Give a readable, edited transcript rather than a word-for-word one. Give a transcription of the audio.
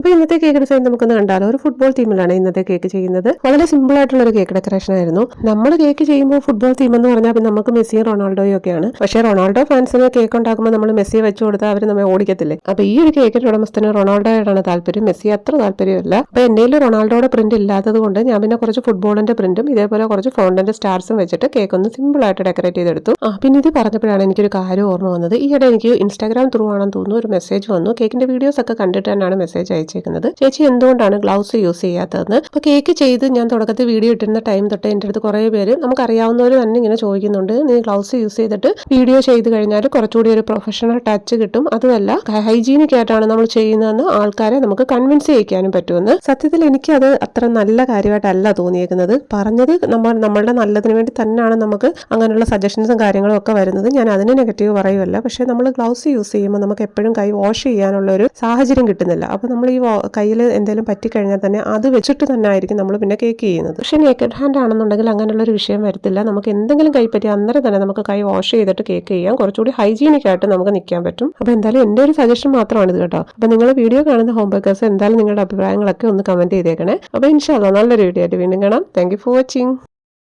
അപ്പോൾ ഇന്നത്തെ cake design നമുക്കൊന്ന് കണ്ടാലോ. ഒരു ഫുട്ബോൾ തീമിലാണ് ഇന്നത്തെ കേക്ക് ചെയ്യുന്നത്. വളരെ സിമ്പിൾ ആയിട്ടുള്ള ഒരു കേക്ക് ഡെക്കറേഷൻ ആയിരുന്നു. നമ്മൾ കേക്ക് ചെയ്യുമ്പോൾ ഫുട്ബോൾ തീം എന്ന് പറഞ്ഞാൽ നമുക്ക് മെസ്സിയും റൊണാൾഡോയും ഒക്കെയാണ്. പക്ഷേ റൊണാൾഡോ ഫാൻസിന് കേക്ക് ഉണ്ടാക്കുമ്പോൾ നമ്മൾ മെസ്സിയെ വെച്ച് കൊടുത്താൽ അവർ നമ്മെ ഓടിക്കത്തില്ലേ. അപ്പോൾ ഈ ഒരു കേക്കിന്റെ ഉടമസ്ഥന് റൊണാൾഡോയോടാണ് താല്പര്യം, മെസ്സി അത്ര താല്പര്യമില്ല. അപ്പോൾ എൻ്റെ റൊണാൾഡോയുടെ പ്രിന്റ് ഇല്ലാത്തത് കൊണ്ട് ഞാൻ പിന്നെ കുറച്ച് ഫുട്ബോളിന്റെ പ്രിന്റും ഇതേപോലെ കുറച്ച് ഫോണ്ടിന്റെ സ്റ്റാർസും വെച്ചിട്ട് കേക്ക് ഒന്ന് സിമ്പിൾ ആയിട്ട് ഡെക്കറേറ്റ് ചെയ്തെടുത്തു. പിന്നെ ഇത് പറഞ്ഞപ്പോഴാണ് എനിക്കൊരു കാര്യം ഓർമ്മ വന്നത്. ഈയിടെ എനിക്ക് ഇൻസ്റ്റാഗ്രാം ത്രൂ ആണെന്ന് തോന്നുന്നു ഒരു മെസ്സേജ് വന്നു. കേക്കിന്റെ വീഡിയോസ് ഒക്കെ കണ്ടിട്ട് തന്നെയാണ് മെസ്സേജ് അയച്ചേക്കുന്നത്. ചേച്ചി എന്തുകൊണ്ടാണ് ഗ്ലൗസ് യൂസ് ചെയ്യാത്തതെന്ന്. അപ്പോൾ കേക്ക് ചെയ്ത് ഞാൻ തുടക്കത്തിൽ വീഡിയോ ഇട്ടിരുന്ന ടൈം തൊട്ട് എൻ്റെ അടുത്ത് കുറേ പേര് നമുക്കറിയാവുന്നവർ തന്നെ ഇങ്ങനെ ചോദിക്കുന്നുണ്ട്, നീ ഗ്ലൗസ് യൂസ് ചെയ്തിട്ട് വീഡിയോ ചെയ്ത് കഴിഞ്ഞാൽ കുറച്ചുകൂടി ഒരു പ്രൊഫഷണൽ ടച്ച് കിട്ടും, അതുമല്ല ഹൈജീനിക് ആയിട്ടാണ് നമ്മൾ ചെയ്യുന്നതെന്ന് ആൾക്കാരെ നമുക്ക് കൺവിൻസ് ചെയ്യിക്കാനും പറ്റുമെന്ന്. സത്യത്തിൽ എനിക്ക് അത് അത്ര നല്ല കാര്യമായിട്ടല്ല തോന്നിയേക്കുന്നത്. പറഞ്ഞത് നമ്മളുടെ നല്ലതിന് വേണ്ടി തന്നെയാണ് നമുക്ക് അങ്ങനെയുള്ള സജഷൻസും കാര്യങ്ങളും ഒക്കെ വരുന്നത്. ഞാൻ അതിന് നെഗറ്റീവ് പറയുമല്ല. പക്ഷേ നമ്മൾ ഗ്ലൗസ് യൂസ് ചെയ്യുമ്പോൾ നമുക്ക് എപ്പോഴും കൈ വാഷ് ചെയ്യാനുള്ള ഒരു സാഹചര്യം കിട്ടുന്നില്ല. അപ്പോൾ നമ്മൾ ഈ കയ്യിൽ എന്തെങ്കിലും പറ്റിക്കഴിഞ്ഞാൽ തന്നെ അത് വെച്ചിട്ട് തന്നെ ആയിരിക്കും നമ്മൾ പിന്നെ കേക്ക് ചെയ്യുന്നത്. പക്ഷേ നേക്കഡ് ഹാൻഡ് ആണെന്നുണ്ടെങ്കിൽ അങ്ങനെയുള്ള ഒരു വിഷയം വരത്തില്ല. നമുക്ക് എന്തെങ്കിലും കൈ പറ്റി അന്നേരം തന്നെ നമുക്ക് കൈ വാഷ് ചെയ്തിട്ട് കേക്ക് ചെയ്യാം. കുറച്ചുകൂടി ഹൈജീനിക് ആയിട്ട് നമുക്ക് നിൽക്കാൻ പറ്റും. അപ്പോൾ എന്തായാലും എൻ്റെ ഒരു സജഷൻ മാത്രമാണ് ഇത് കേട്ടോ. അപ്പോൾ നിങ്ങൾ വീഡിയോ കാണുന്ന ഹോം ബേക്കേഴ്സ് എന്തായാലും നിങ്ങളുടെ അഭിപ്രായങ്ങളൊക്കെ ഒന്ന് കമന്റ് ചെയ്തേക്കണേ. അപ്പോൾ ഇൻഷാ അല്ലാഹ് നല്ലൊരു വീഡിയോ ആയിട്ട് വീണ്ടും കാണാം. Thank you for watching.